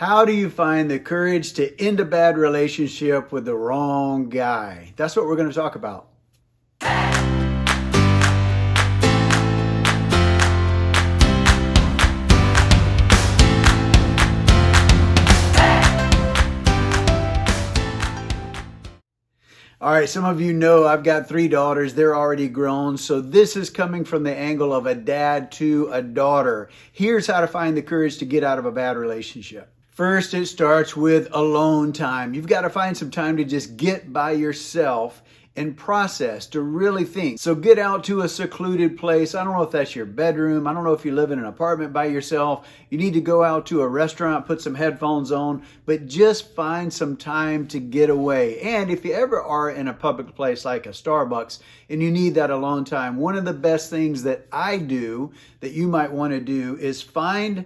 How do you find the courage to end a bad relationship with the wrong guy? That's what we're going to talk about. All right, some of you know I've got 3 daughters. They're already grown. So this is coming from the angle of a dad to a daughter. Here's how to find the courage to get out of a bad relationship. First, it starts with alone time. You've got to find some time to just get by yourself and process, to really think. So get out to a secluded place. I don't know if that's your bedroom. I don't know if you live in an apartment by yourself. You need to go out to a restaurant, put some headphones on, but just find some time to get away. And if you ever are in a public place like a Starbucks and you need that alone time, one of the best things that I do that you might want to do is find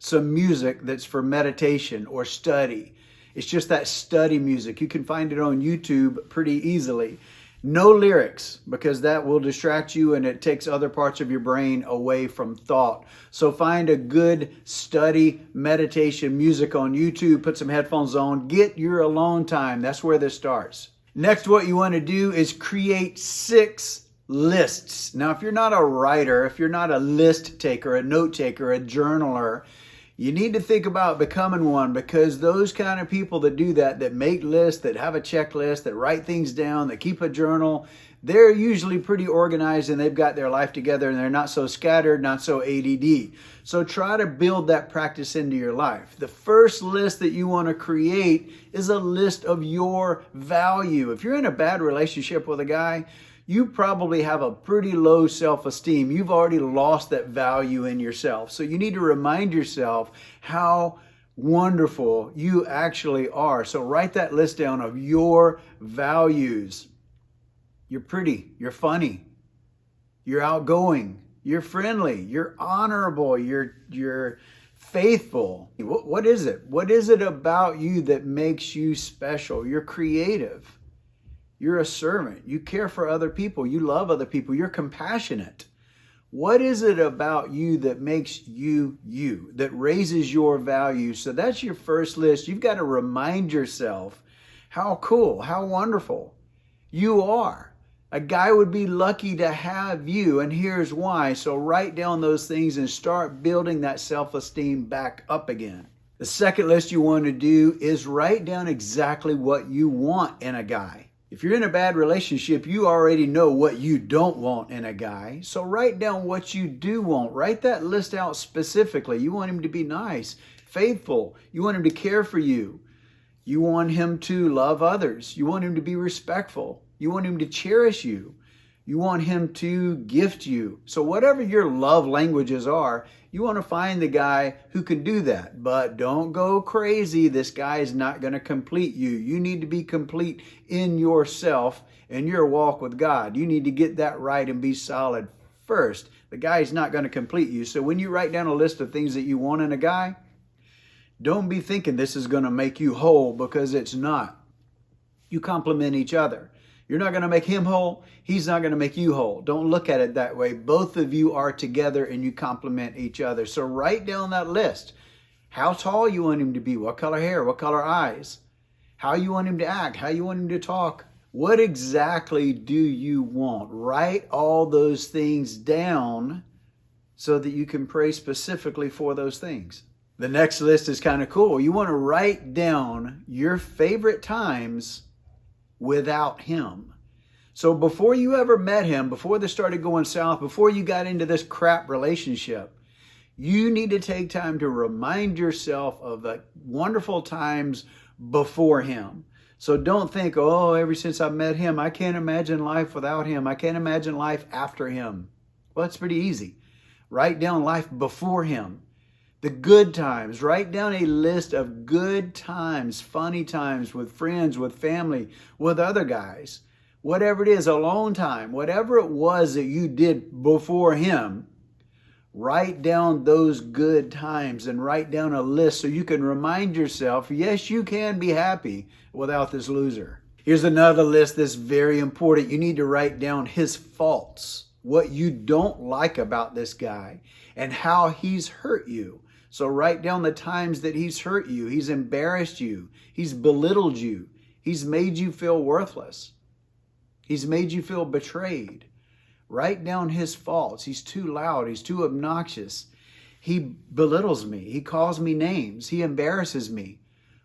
some music that's for meditation or study. It's just that study music. You can find it on YouTube pretty easily. No lyrics, because that will distract you and it takes other parts of your brain away from thought. So find a good study meditation music on YouTube, put some headphones on, get your alone time. That's where this starts. Next, what you want to do is create 6 lists. Now, if you're not a writer, if you're not a list taker, a note taker, a journaler, you need to think about becoming one, because those kind of people that do that make lists, that have a checklist, that write things down, that keep a journal, they're usually pretty organized and they've got their life together and they're not so scattered, not so ADD. So try to build that practice into your life. The first list that you want to create is a list of your value. If you're in a bad relationship with a guy, you probably have a pretty low self-esteem. You've already lost that value in yourself. So you need to remind yourself how wonderful you actually are. So write that list down of your values. You're pretty, you're funny, you're outgoing, you're friendly, you're honorable, you're faithful. What is it? What is it about you that makes you special? You're creative. You're a servant. You care for other people. You love other people. You're compassionate. What is it about you that makes you you, that raises your value? So that's your first list. You've got to remind yourself how cool, how wonderful you are. A guy would be lucky to have you, and here's why. So write down those things and start building that self-esteem back up again. The second list you want to do is write down exactly what you want in a guy. If you're in a bad relationship, you already know what you don't want in a guy. So write down what you do want. Write that list out specifically. You want him to be nice, faithful. You want him to care for you. You want him to love others. You want him to be respectful. You want him to cherish you. You want him to gift you. So whatever your love languages are, you want to find the guy who can do that. But don't go crazy. This guy is not going to complete you. You need to be complete in yourself and your walk with God. You need to get that right and be solid first. The guy is not going to complete you. So when you write down a list of things that you want in a guy, don't be thinking this is going to make you whole, because it's not. You complement each other. You're not going to make him whole. He's not going to make you whole. Don't look at it that way. Both of you are together and you complement each other. So write down that list. How tall you want him to be. What color hair. What color eyes. How you want him to act. How you want him to talk. What exactly do you want? Write all those things down so that you can pray specifically for those things. The next list is kind of cool. You want to write down your favorite times without him. So before you ever met him, before this started going south, before you got into this crap relationship, you need to take time to remind yourself of the wonderful times before him. So don't think, oh, ever since I met him, I can't imagine life without him. I can't imagine life after him. Well, it's pretty easy. Write down life before him. The good times. Write down a list of good times, funny times with friends, with family, with other guys. Whatever it is, alone time, whatever it was that you did before him, write down those good times and write down a list so you can remind yourself, yes, you can be happy without this loser. Here's another list that's very important. You need to write down his faults, what you don't like about this guy, and how he's hurt you. So write down the times that he's hurt you, he's embarrassed you, he's belittled you, he's made you feel worthless, he's made you feel betrayed. Write down his faults. He's too loud, he's too obnoxious, he belittles me, he calls me names, he embarrasses me.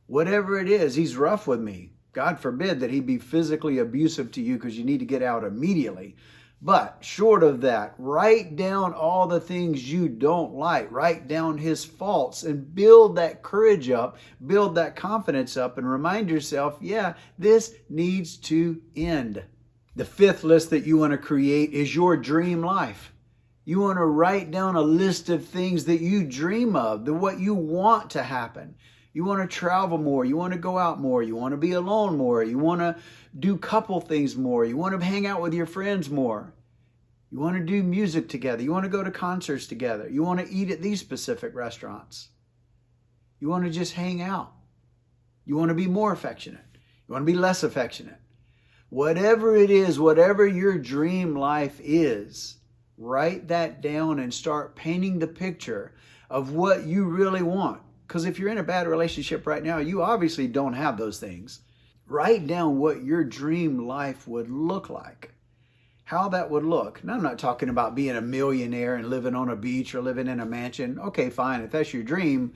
Whatever it is, he's rough with me. God forbid that he be physically abusive to you because you need to get out immediately. But short of that, write down all the things you don't like. Write down his faults and build that courage up, build that confidence up, and remind yourself, yeah, this needs to end. The fifth list that you want to create is your dream life. You want to write down a list of things that you dream of, what you want to happen. You want to travel more. You want to go out more. You want to be alone more. You want to do couple things more. You want to hang out with your friends more. You want to do music together. You want to go to concerts together. You want to eat at these specific restaurants. You want to just hang out. You want to be more affectionate. You want to be less affectionate. Whatever it is, whatever your dream life is, write that down and start painting the picture of what you really want. Because if you're in a bad relationship right now, you obviously don't have those things. Write down what your dream life would look like, how that would look. Now, I'm not talking about being a millionaire and living on a beach or living in a mansion. Okay, fine. If that's your dream,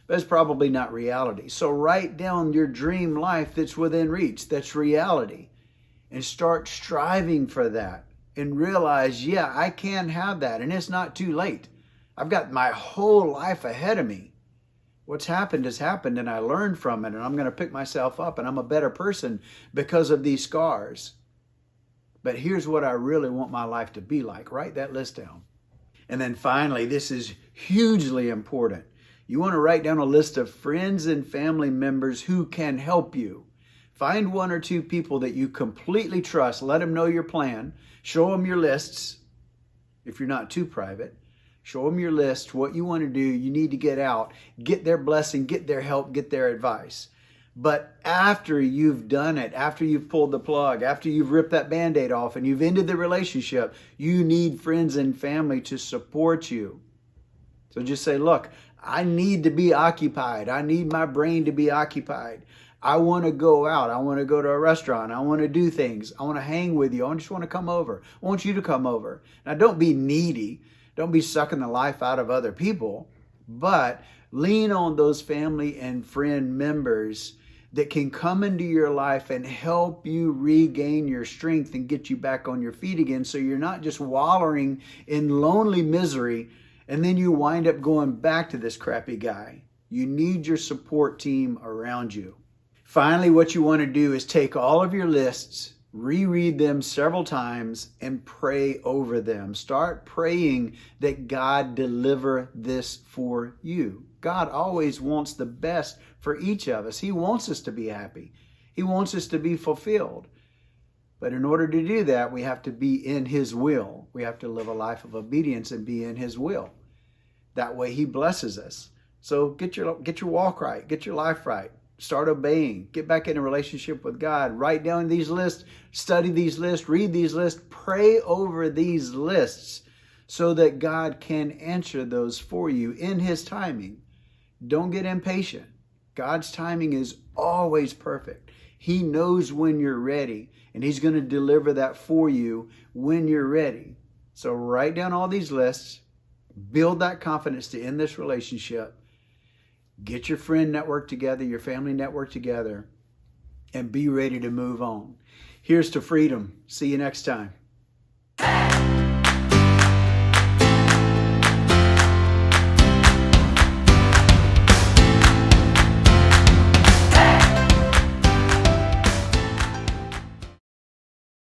that's probably not reality. So write down your dream life that's within reach, that's reality, and start striving for that and realize, yeah, I can have that, and it's not too late. I've got my whole life ahead of me. What's happened has happened, and I learned from it, and I'm going to pick myself up, and I'm a better person because of these scars. But here's what I really want my life to be like. Write that list down. And then finally, this is hugely important. You want to write down a list of friends and family members who can help you. Find one or two people that you completely trust. Let them know your plan. Show them your lists if you're not too private. Show them your list, what you want to do, you need to get out, get their blessing, get their help, get their advice. But after you've done it, after you've pulled the plug, after you've ripped that Band-Aid off and you've ended the relationship, you need friends and family to support you. So just say, look, I need to be occupied. I need my brain to be occupied. I want to go out. I want to go to a restaurant. I want to do things. I want to hang with you. I just want to come over. I want you to come over. Now, don't be needy. Don't be sucking the life out of other people, but lean on those family and friend members that can come into your life and help you regain your strength and get you back on your feet again, so you're not just wallowing in lonely misery and then you wind up going back to this crappy guy. You need your support team around you. Finally, what you want to do is take all of your lists, reread them several times, and pray over them. Start praying that God deliver this for you. God always wants the best for each of us. He wants us to be happy. He wants us to be fulfilled. But in order to do that, we have to be in His will. We have to live a life of obedience and be in His will. That way He blesses us. So get your walk right. Get your life right. Start obeying. Get back in a relationship with God. Write down these lists. Study these lists. Read these lists. Pray over these lists so that God can answer those for you in His timing. Don't get impatient. God's timing is always perfect. He knows when you're ready, and He's going to deliver that for you when you're ready. So write down all these lists. Build that confidence to end this relationship. Get your friend network together, your family network together, and be ready to move on. Here's to freedom. See you next time.